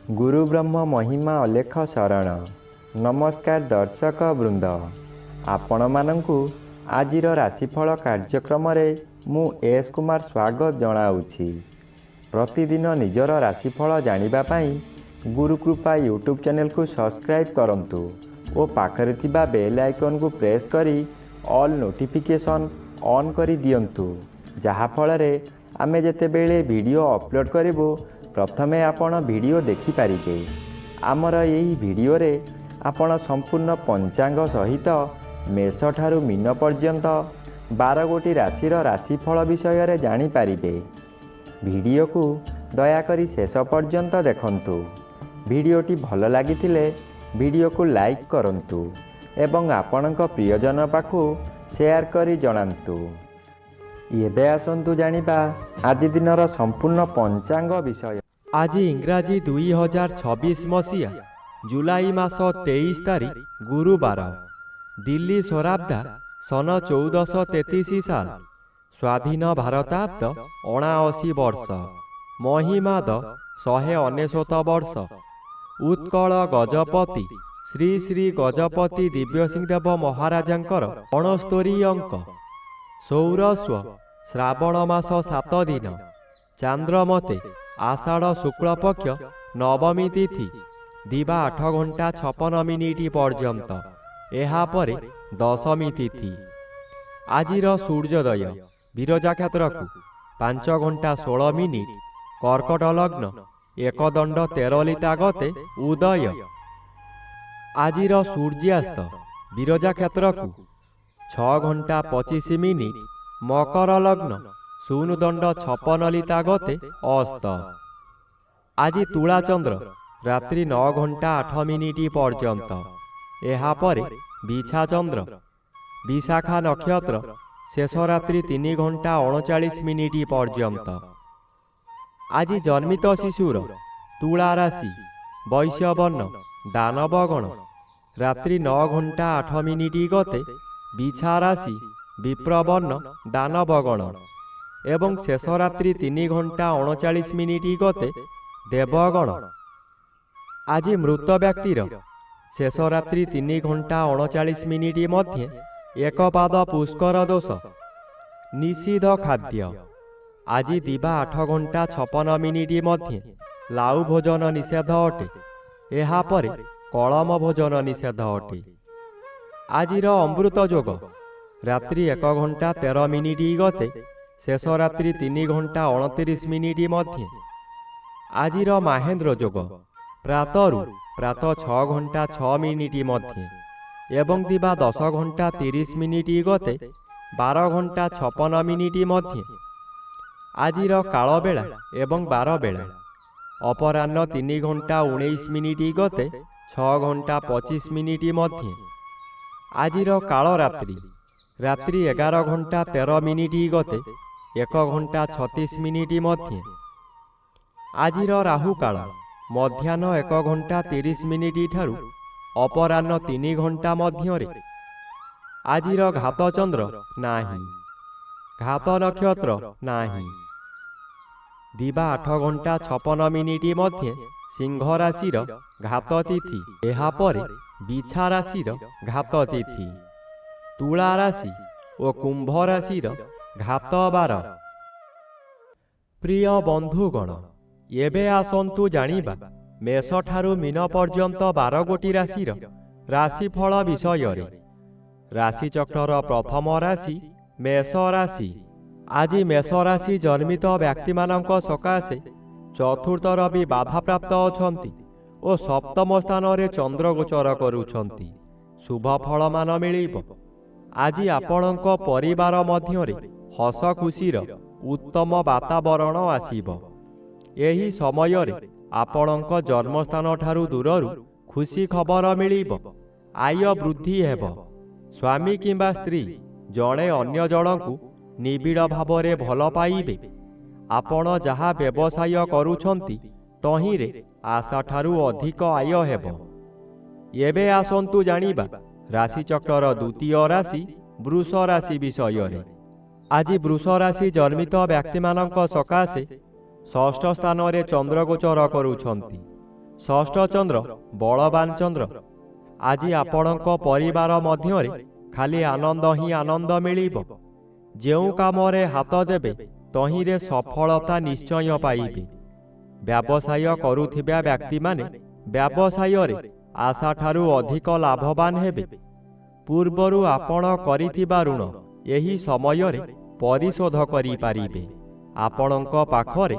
गुरु ब्रह्म महिमा अलेख शरण। नमस्कार दर्शक वृंद, आपण मानंकु आजिर राशिफल कार्यक्रम मु एस कुमार स्वागत जनाऊँगी। प्रतिदिन निजर राशिफल जानिबा पाई गुरुकृपा यूट्यूब चैनल को सब्सक्राइब करंतु और पाखरे थिबा बेल आइकन को प्रेस करी ऑल नोटिफिकेशन ऑन करी दियंतु, जहा फଳରେ आमे जेतेबेले वीडियो अपलोड करिवो प्रथमे आपण वीडियो देखि पारिबे। आमर यही वीडियो रे आपण संपूर्ण पंचांग सहित मेष ठारू मीन पर्यंत 12 गोटी राशिर राशिफल विषय रे जानि पारिबे। वीडियो को दयाकरी शेष पर्यंत देखंतु। वीडियोटी भल लागिथिले वीडियो को लाइक करंतु एवं आपणक प्रियजन पाखु शेयर करी जणांतु। एबे आसंतु जानिबा आज दिनर संपूर्ण पंचांग विषय। आज इंग्राजी 2026 मसीहा जुलाई मास 23 तारीख गुरुवार, दिल्ली शराब्दा सन 1433 साल, स्वाधीन भारताब्द 79 वर्ष, महिमाद 199 वर्ष, उत्कल गजपति श्री श्री गजपति दिव्यसिंहदेव महाराजांकर 69 अंक, सौरस्व श्रावण मास 7 दिन, चांद्रमते आषाढ़ शुक्ल पक्ष नवमी तिथि दिवा 8 घंटा 56 मिनिट पर्यंत, एहा परे दशमी तिथि। आजिर सूर्योदय विरजा क्षेत्र को 5 घंटा 16 मिनिट, कर्कट लग्न एकदंड 13 लिता गते उदय। आजिर सूर्यास्त विरजा क्षेत्र को 6 घंटा 25 मिनिट, मकर लग्न 0 दंड 56 लिता गते अस्त। आज तुला चंद्र रात्रि 9 घंटा 8 मिनिट पर्यंत, एहा परे बिछा चंद्र, विशाखा नक्षत्र शेष रात्रि 3 घंटा 39 मिनिट पर्यंत। आज जन्मित शिशुर तुला राशि वैश्यवर्ण दानवगण रात्रि 9 घंटा 8 मिनिट गते बिछा राशि विप्रवर्ण दानवगण एवं शेष रात्रि 3 घंटा 39 मिनिट गते देवगण। आज मृत व्यक्तिर शेष रात्रि 3 घंटा 39 मिनिट मध्ये एक पाद पुष्कर दोष, निषिद्ध खाद्य। आज दिवा 8 घंटा 56 मिनिट मध्ये लाउ भोजन निषेध अटे, एहा परे कलम भोजन निषेध अटे। आजिर अमृत योग रात्रि 1 घंटा 13 मिनिट गते शेष रात्रि 3 घंटा 29 मिनिट मध्ये। आजिर महेंद्र योग प्रातरु प्रातः 6 घंटा 6 मिनिट मध्ये एवं दिवा 10 घंटा 30 मिनिट गते 12 घंटा 56 मिनिट मध्ये। आजिर काल बेला एवं 12 बेला अपराह्न 3 घंटा 19 मिनिट गते 6 घंटा 25 मिनिट मध्ये। आजिर काल रात्रि रात्रि 11 घंटा 13 मिनिट गते 1 घंटा 36 मिनिट मध्ये। आजिर राहु काल मध्याह्न 1 घंटा 30 मिनिट ठारू अपराह्न 3 घंटा मध्य। आजिर घात चंद्र नाही, घात नक्षत्र नाही। दिवा 8 घंटा 56 मिनिट मध्ये सिंह राशिर घात तिथि, एहा परे बिछा राशिर घात तिथि। तुला राशि और कुंभ राशिर घात बार। प्रिय बंधुगण, एबे आसंतु जानिबा मेष ठारू मीन पर्यंत 12 गोटी राशिर राशिफल विषय रे। राशि चक्रर प्रथम राशि मेष राशि। आज मेष राशि जन्मित व्यक्ति मानक सकाशे चतुर्थ रवि बाधा प्राप्त अछंती और सप्तम स्थान रे चंद्र गोचर करुछंती। शुभ फल मान मिलिबो। आज आपणक परिवार मध्यरे हस खुशीर उत्तम वातावरण आसीबो। एही समय रे आपणक जन्मस्थान ठारू दूररु खुशी खबर मिलिबो। आय वृद्धि हेबो। स्वामी किंबा स्त्री जणे अन्य जणकु निबिड़ भावरे भल पाइबे। आपण जहा व्यवसाय करुछंती तहिरे आशा ठारू अधिक आय हेबो। एबे आसंतु जानिबा राशि चक्रर द्वितीय राशि वृष राशि विषय रे। आज वृष राशि जन्मित व्यक्ति मानक सकाशे षष्ठ स्थान रे चंद्र गोचर करुछंती। ଷଷ୍ଠ ଚନ୍ଦ୍ର ବଳବାନ ଚନ୍ଦ୍ର। ଆଜି ଆପଣଙ୍କ ପରିବାର ମଧ୍ୟରେ ଖାଲି ଆନନ୍ଦ ହିଁ ଆନନ୍ଦ ମିଳିବ। ଯେଉଁ କାମରେ ହାତ ଦେବେ ତହିଁରେ ସଫଳତା ନିଶ୍ଚୟ ପାଇବେ। ବ୍ୟବସାୟ କରୁଥିବା ବ୍ୟକ୍ତିମାନେ ବ୍ୟବସାୟରେ ଆଶାଠାରୁ ଅଧିକ ଲାଭବାନ ହେବେ। ପୂର୍ବରୁ ଆପଣ କରିଥିବା ଋଣ ଏହି ସମୟରେ ପରିଶୋଧ କରିପାରିବେ। ଆପଣଙ୍କ ପାଖରେ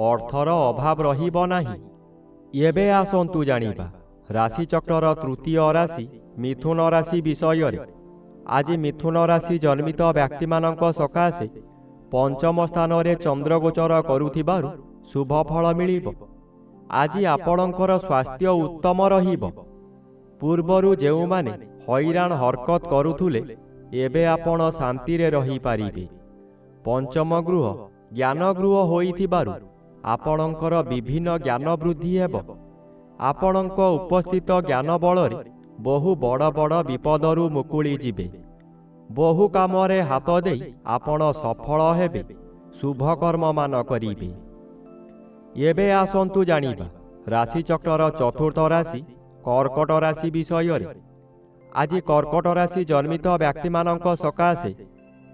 ଅର୍ଥର ଅଭାବ ରହିବ ନାହିଁ। ଏବେ ଆସନ୍ତୁ ଜାଣିବା ରାଶିଚକ୍ରର ତୃତୀୟ ରାଶି ମିଥୁନ ରାଶି ବିଷୟରେ। ଆଜି ମିଥୁନ ରାଶି ଜନ୍ମିତ ବ୍ୟକ୍ତିମାନଙ୍କ ସକାଶେ ପଞ୍ଚମ ସ୍ଥାନରେ ଚନ୍ଦ୍ରଗୋଚର କରୁଥିବାରୁ ଶୁଭ ଫଳ ମିଳିବ। ଆଜି ଆପଣଙ୍କର ସ୍ୱାସ୍ଥ୍ୟ ଉତ୍ତମ ରହିବ। ପୂର୍ବରୁ ଯେଉଁମାନେ ହଇରାଣ ହରକତ କରୁଥିଲେ ଏବେ ଆପଣ ଶାନ୍ତିରେ ରହିପାରିବେ। ପଞ୍ଚମ ଗୃହ ଜ୍ଞାନ ଗୃହ ହୋଇଥିବାରୁ ଆପଣଙ୍କର ବିଭିନ୍ନ ଜ୍ଞାନ ବୃଦ୍ଧି ହେବ। ଆପଣଙ୍କ ଉପସ୍ଥିତ ଜ୍ଞାନ ବଳରେ ବହୁ ବଡ଼ ବଡ଼ ବିପଦରୁ ମୁକୁଳି ଯିବେ। ବହୁ କାମରେ ହାତ ଦେଇ ଆପଣ ସଫଳ ହେବେ। ଶୁଭକର୍ମମାନ କରିବେ। ଏବେ ଆସନ୍ତୁ ଜାଣିବା ରାଶିଚକ୍ରର ଚତୁର୍ଥ ରାଶି କର୍କଟ ରାଶି ବିଷୟରେ। ଆଜି କର୍କଟ ରାଶି ଜନ୍ମିତ ବ୍ୟକ୍ତିମାନଙ୍କ ସକାଶେ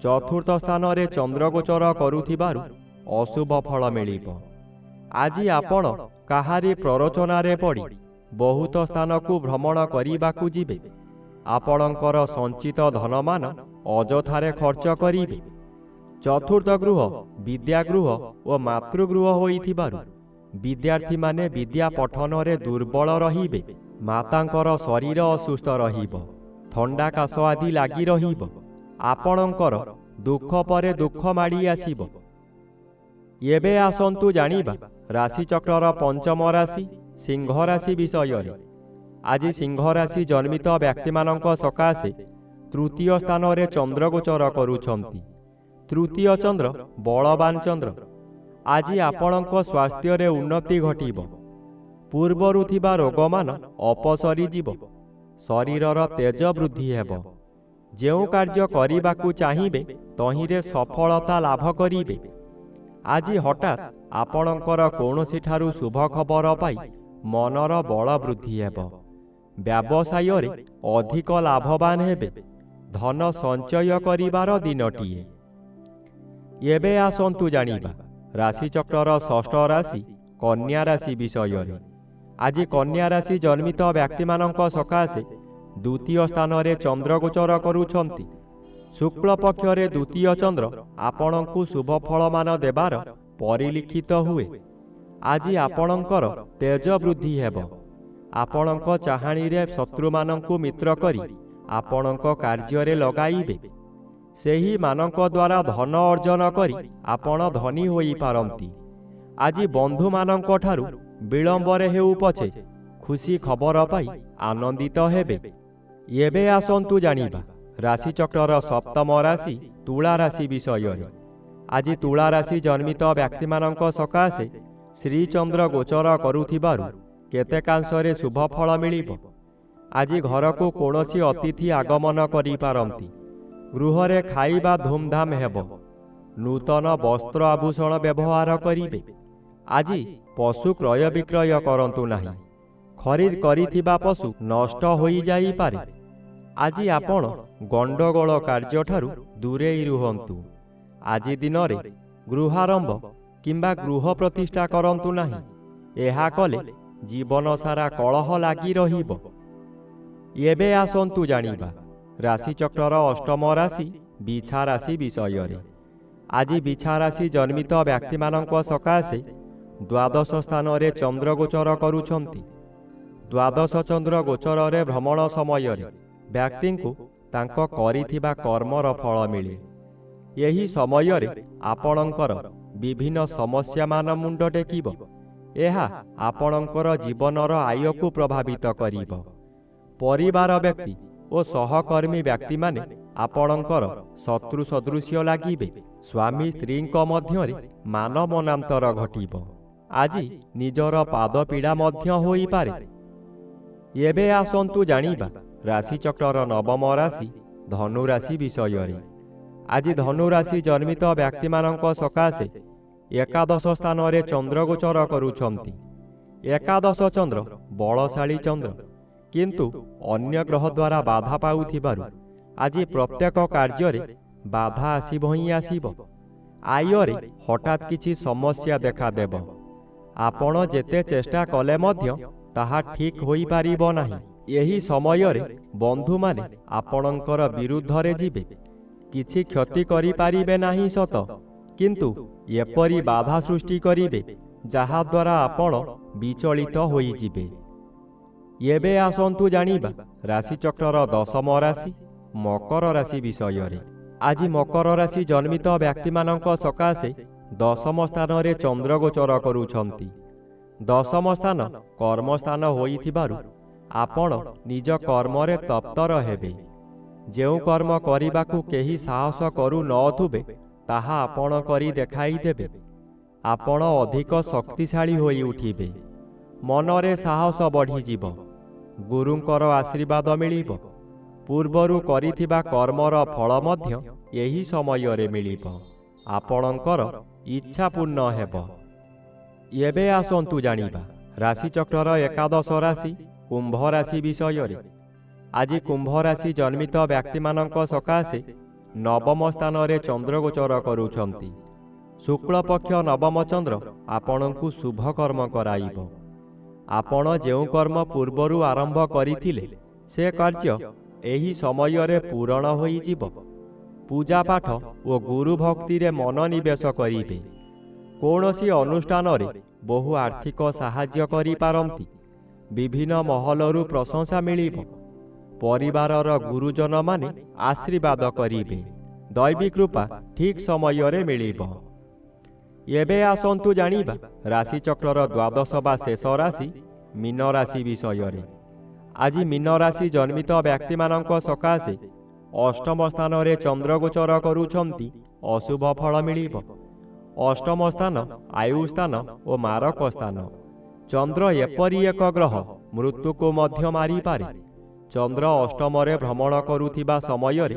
ଚତୁର୍ଥ ସ୍ଥାନରେ ଚନ୍ଦ୍ରଗୋଚର କରୁଥିବାରୁ ଅଶୁଭ ଫଳ ମିଳିବ। ଆଜି ଆପଣ କାହାରି ପ୍ରରୋଚନାରେ ପଡ଼ି ବହୁତ ସ୍ଥାନକୁ ଭ୍ରମଣ କରିବାକୁ ଯିବେ। ଆପଣଙ୍କର ସଞ୍ଚିତ ଧନମାନ ଅଯଥାରେ ଖର୍ଚ୍ଚ କରିବେ। ଚତୁର୍ଥ ଗୃହ ବିଦ୍ୟାଗୃହ ଓ ମାତୃଗୃହ ହୋଇଥିବାରୁ ବିଦ୍ୟାର୍ଥୀମାନେ ବିଦ୍ୟା ପଠନରେ ଦୁର୍ବଳ ରହିବେ। ମାତାଙ୍କର ଶରୀର ଅସୁସ୍ଥ ରହିବ। ଥଣ୍ଡା କାଶ ଆଦି ଲାଗି ରହିବ। ଆପଣଙ୍କର ଦୁଃଖ ପରେ ଦୁଃଖ ମାଡ଼ି ଆସିବ। ଏବେ ଆସନ୍ତୁ ଜାଣିବା ରାଶିଚକ୍ରର ପଞ୍ଚମ ରାଶି ସିଂହ ରାଶି ବିଷୟରେ। ଆଜି ସିଂହ ରାଶି ଜନ୍ମିତ ବ୍ୟକ୍ତିମାନଙ୍କ ସକାଶେ ତୃତୀୟ ସ୍ଥାନରେ ଚନ୍ଦ୍ରଗୋଚର କରୁଛନ୍ତି। ତୃତୀୟ ଚନ୍ଦ୍ର ବଳବାନ ଚନ୍ଦ୍ର। ଆଜି ଆପଣଙ୍କ ସ୍ୱାସ୍ଥ୍ୟରେ ଉନ୍ନତି ଘଟିବ। ପୂର୍ବରୁ ଥିବା ରୋଗମାନ ଅପସରି ଯିବ। ଶରୀରର ତେଜ ବୃଦ୍ଧି ହେବ। ଯେଉଁ କାର୍ଯ୍ୟ କରିବାକୁ ଚାହିଁବେ ତହିଁରେ ସଫଳତା ଲାଭ କରିବେ। ଆଜି ହଠାତ୍ ଆପଣଙ୍କର କୌଣସିଠାରୁ ଶୁଭ ଖବର ପାଇ ମନର ବଳ ବୃଦ୍ଧି ହେବ। ବ୍ୟବସାୟରେ ଅଧିକ ଲାଭବାନ ହେବେ। ଧନ ସଞ୍ଚୟ କରିବାର ଦିନଟିଏ। ଏବେ ଆସନ୍ତୁ ଜାଣିବା ରାଶିଚକ୍ରର ଷଷ୍ଠ ରାଶି କନ୍ୟା ରାଶି ବିଷୟରେ। ଆଜି କନ୍ୟା ରାଶି ଜନ୍ମିତ ବ୍ୟକ୍ତିମାନଙ୍କ ସକାଶେ ଦ୍ୱିତୀୟ ସ୍ଥାନରେ ଚନ୍ଦ୍ରଗୋଚର କରୁଛନ୍ତି। ଶୁକ୍ଳ ପକ୍ଷରେ ଦ୍ୱିତୀୟ ଚନ୍ଦ୍ର ଆପଣଙ୍କୁ ଶୁଭ ଫଳମାନ ଦେବାର ପରିଲିଖିତ ହୁଏ। ଆଜି ଆପଣଙ୍କର ତେଜ ବୃଦ୍ଧି ହେବ। ଆପଣଙ୍କ ଚାହାଣୀରେ ଶତ୍ରୁମାନଙ୍କୁ ମିତ୍ର କରି ଆପଣଙ୍କ କାର୍ଯ୍ୟରେ ଲଗାଇବେ। ସେହିମାନଙ୍କ ଦ୍ୱାରା ଧନ ଅର୍ଜନ କରି ଆପଣ ଧନୀ ହୋଇପାରନ୍ତି। ଆଜି ବନ୍ଧୁମାନଙ୍କଠାରୁ ବିଳମ୍ବରେ ହେଉ ପଛେ ଖୁସି ଖବର ପାଇ ଆନନ୍ଦିତ ହେବେ। ଏବେ ଆସନ୍ତୁ ଜାଣିବା ରାଶିଚକ୍ରର ସପ୍ତମ ରାଶି ତୁଳା ରାଶି ବିଷୟରେ। ଆଜି ତୁଳା ରାଶି ଜନ୍ମିତ ବ୍ୟକ୍ତିମାନଙ୍କ ସକାଶେ ଶ୍ରୀଚନ୍ଦ୍ର ଗୋଚର କରୁଥିବାରୁ କେତେକାଂଶରେ ଶୁଭ ଫଳ ମିଳିବ। ଆଜି ଘରକୁ କୌଣସି ଅତିଥି ଆଗମନ କରିପାରନ୍ତି। ଗୃହରେ ଖାଇବା ଧୁମଧାମ ହେବ। ନୂତନ ବସ୍ତ୍ର ଆଭୂଷଣ ବ୍ୟବହାର କରିବେ। ଆଜି ପଶୁ କ୍ରୟ ବିକ୍ରୟ କରନ୍ତୁ ନାହିଁ। ଖରିଦ କରିଥିବା ପଶୁ ନଷ୍ଟ ହୋଇଯାଇପାରେ। ଆଜି ଆପଣ ଗଣ୍ଡଗୋଳ କାର୍ଯ୍ୟଠାରୁ ଦୂରେଇ ରୁହନ୍ତୁ। ଆଜି ଦିନରେ ଗୃହାରମ୍ଭ କିମ୍ବା ଗୃହ ପ୍ରତିଷ୍ଠା କରନ୍ତୁ ନାହିଁ। ଏହା କଲେ ଜୀବନ ସାରା କଳହ ଲାଗି ରହିବ। ଏବେ ଆସନ୍ତୁ ଜାଣିବା ରାଶିଚକ୍ରର ଅଷ୍ଟମ ରାଶି ବିଛା ରାଶି ବିଷୟରେ। ଆଜି ବିଛା ରାଶି ଜନ୍ମିତ ବ୍ୟକ୍ତିମାନଙ୍କ ସକାଶେ ଦ୍ୱାଦଶ ସ୍ଥାନରେ ଚନ୍ଦ୍ରଗୋଚର କରୁଛନ୍ତି। ଦ୍ୱାଦଶ ଚନ୍ଦ୍ର ଗୋଚରରେ ଭ୍ରମଣ ସମୟରେ ବ୍ୟକ୍ତିଙ୍କୁ ତାଙ୍କ କରିଥିବା କର୍ମର ଫଳ ମିଳେ। ଏହି ସମୟରେ ଆପଣଙ୍କର ବିଭିନ୍ନ ସମସ୍ୟାମାନ ମୁଣ୍ଡ ଟେକିବ। ଏହା ଆପଣଙ୍କର ଜୀବନର ଆୟକୁ ପ୍ରଭାବିତ କରିବ। ପରିବାର ବ୍ୟକ୍ତି ଓ ସହକର୍ମୀ ବ୍ୟକ୍ତିମାନେ ଆପଣଙ୍କର ଶତ୍ରୁ ସଦୃଶ୍ୟ ଲାଗିବେ। ସ୍ୱାମୀ ସ୍ତ୍ରୀଙ୍କ ମଧ୍ୟରେ ମାନ ମନାନ୍ତର ଘଟିବ। ଆଜି ନିଜର ପାଦ ପୀଡ଼ା ମଧ୍ୟ ହୋଇପାରେ। ଏବେ ଆସନ୍ତୁ ଜାଣିବା ରାଶିଚକ୍ରର ନବମ ରାଶି ଧନୁ ରାଶି ବିଷୟରେ। ଆଜି ଧନୁ ରାଶି ଜନ୍ମିତ ବ୍ୟକ୍ତିମାନଙ୍କ ସକାଶେ ଏକାଦଶ ସ୍ଥାନରେ ଚନ୍ଦ୍ରଗୋଚର କରୁଛନ୍ତି। ଏକାଦଶ ଚନ୍ଦ୍ର ବଳଶାଳୀ ଚନ୍ଦ୍ର, କିନ୍ତୁ ଅନ୍ୟ ଗ୍ରହ ଦ୍ୱାରା ବାଧା ପାଉଥିବାରୁ ଆଜି ପ୍ରତ୍ୟେକ କାର୍ଯ୍ୟରେ ବାଧା ଆସିବ ହିଁ ଆସିବ। ଆୟରେ ହଠାତ୍ କିଛି ସମସ୍ୟା ଦେଖାଦେବ। ଆପଣ ଯେତେ ଚେଷ୍ଟା କଲେ ମଧ୍ୟ ତାହା ଠିକ୍ ହୋଇପାରିବ ନାହିଁ। ଏହି ସମୟରେ ବନ୍ଧୁମାନେ ଆପଣଙ୍କର ବିରୁଦ୍ଧରେ ଯିବେ। କିଛି କ୍ଷତି କରିପାରିବେ ନାହିଁ ସତ, କିନ୍ତୁ ଏପରି ବାଧା ସୃଷ୍ଟି କରିବେ ଯାହାଦ୍ୱାରା ଆପଣ ବିଚଳିତ ହୋଇଯିବେ। ଏବେ ଆସନ୍ତୁ ଜାଣିବା ରାଶିଚକ୍ରର ଦଶମ ରାଶି ମକର ରାଶି ବିଷୟରେ। ଆଜି ମକର ରାଶି ଜନ୍ମିତ ବ୍ୟକ୍ତିମାନଙ୍କ ସକାଶେ ଦଶମ ସ୍ଥାନରେ ଚନ୍ଦ୍ର ଗୋଚର କରୁଛନ୍ତି। ଦଶମ ସ୍ଥାନ କର୍ମସ୍ଥାନ ହୋଇଥିବାରୁ ଆପଣ ନିଜ କର୍ମରେ ତତ୍ପର ହେବେ। ଯେଉଁ କର୍ମ କରିବାକୁ କେହି ସାହସ କରୁନଥିବେ ତାହା ଆପଣ କରି ଦେଖାଇଦେବେ। ଆପଣ ଅଧିକ ଶକ୍ତିଶାଳୀ ହୋଇ ଉଠିବେ। ମନରେ ସାହସ ବଢ଼ିଯିବ। ଗୁରୁଙ୍କର ଆଶୀର୍ବାଦ ମିଳିବ। ପୂର୍ବରୁ କରିଥିବା କର୍ମର ଫଳ ମଧ୍ୟ ଏହି ସମୟରେ ମିଳିବ। ଆପଣଙ୍କର ଇଚ୍ଛା ପୂର୍ଣ୍ଣ ହେବ। ଏବେ ଆସନ୍ତୁ ଜାଣିବା ରାଶିଚକ୍ରର ଏକାଦଶ ରାଶି କୁମ୍ଭ ରାଶି ବିଷୟରେ। ଆଜି କୁମ୍ଭ ରାଶି ଜନ୍ମିତ ବ୍ୟକ୍ତିମାନଙ୍କ ସକାଶେ ନବମ ସ୍ଥାନରେ ଚନ୍ଦ୍ର ଗୋଚର କରୁଛନ୍ତି। ଶୁକ୍ଳପକ୍ଷ ନବମ ଚନ୍ଦ୍ର ଆପଣଙ୍କୁ ଶୁଭ କର୍ମ କରାଇବ। ଆପଣ ଯେଉଁ କର୍ମ ପୂର୍ବରୁ ଆରମ୍ଭ କରିଥିଲେ ସେ କାର୍ଯ୍ୟ ଏହି ସମୟରେ ପୂରଣ ହୋଇଯିବ। ପୂଜାପାଠ ଓ ଗୁରୁ ଭକ୍ତିରେ ମନୋନିବେଶ କରିବେ। କୌଣସି ଅନୁଷ୍ଠାନରେ ବହୁ ଆର୍ଥିକ ସାହାଯ୍ୟ କରିପାରନ୍ତି। ବିଭିନ୍ନ ମହଲରୁ ପ୍ରଶଂସା ମିଳିବ। ପରିବାରର ଗୁରୁଜନମାନେ ଆଶୀର୍ବାଦ କରିବେ। ଦୈବୀ କୃପା ଠିକ୍ ସମୟରେ ମିଳିବ। ଏବେ ଆସନ୍ତୁ ଜାଣିବା ରାଶିଚକ୍ରର ଦ୍ୱାଦଶ ବା ଶେଷ ରାଶି ମୀନ ରାଶି ବିଷୟରେ। ଆଜି ମୀନ ରାଶି ଜନ୍ମିତ ବ୍ୟକ୍ତିମାନଙ୍କ ସକାଶେ ଅଷ୍ଟମ ସ୍ଥାନରେ ଚନ୍ଦ୍ର ଗୋଚର କରୁଛନ୍ତି। ଅଶୁଭ ଫଳ ମିଳିବ। ଅଷ୍ଟମ ସ୍ଥାନ ଆୟୁ ସ୍ଥାନ ଓ ମାରକ ସ୍ଥାନ। ଚନ୍ଦ୍ର ଏପରି ଏକ ଗ୍ରହ ମୃତ୍ୟୁକୁ ମଧ୍ୟ ମାରିପାରେ। ଚନ୍ଦ୍ର ଅଷ୍ଟମରେ ଭ୍ରମଣ କରୁଥିବା ସମୟରେ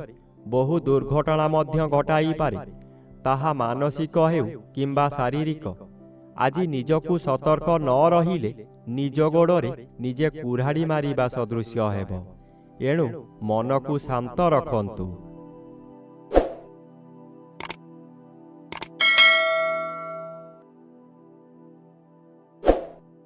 ବହୁ ଦୁର୍ଘଟଣା ମଧ୍ୟ ଘଟାଇପାରେ, ତାହା ମାନସିକ ହେଉ କିମ୍ବା ଶାରୀରିକ। ଆଜି ନିଜକୁ ସତର୍କ ନ ରହିଲେ ନିଜ ଗୋଡ଼ରେ ନିଜେ କୁରାଢ଼ି ମାରିବା ସଦୃଶ୍ୟ ହେବ। ଏଣୁ ମନକୁ ଶାନ୍ତ ରଖନ୍ତୁ।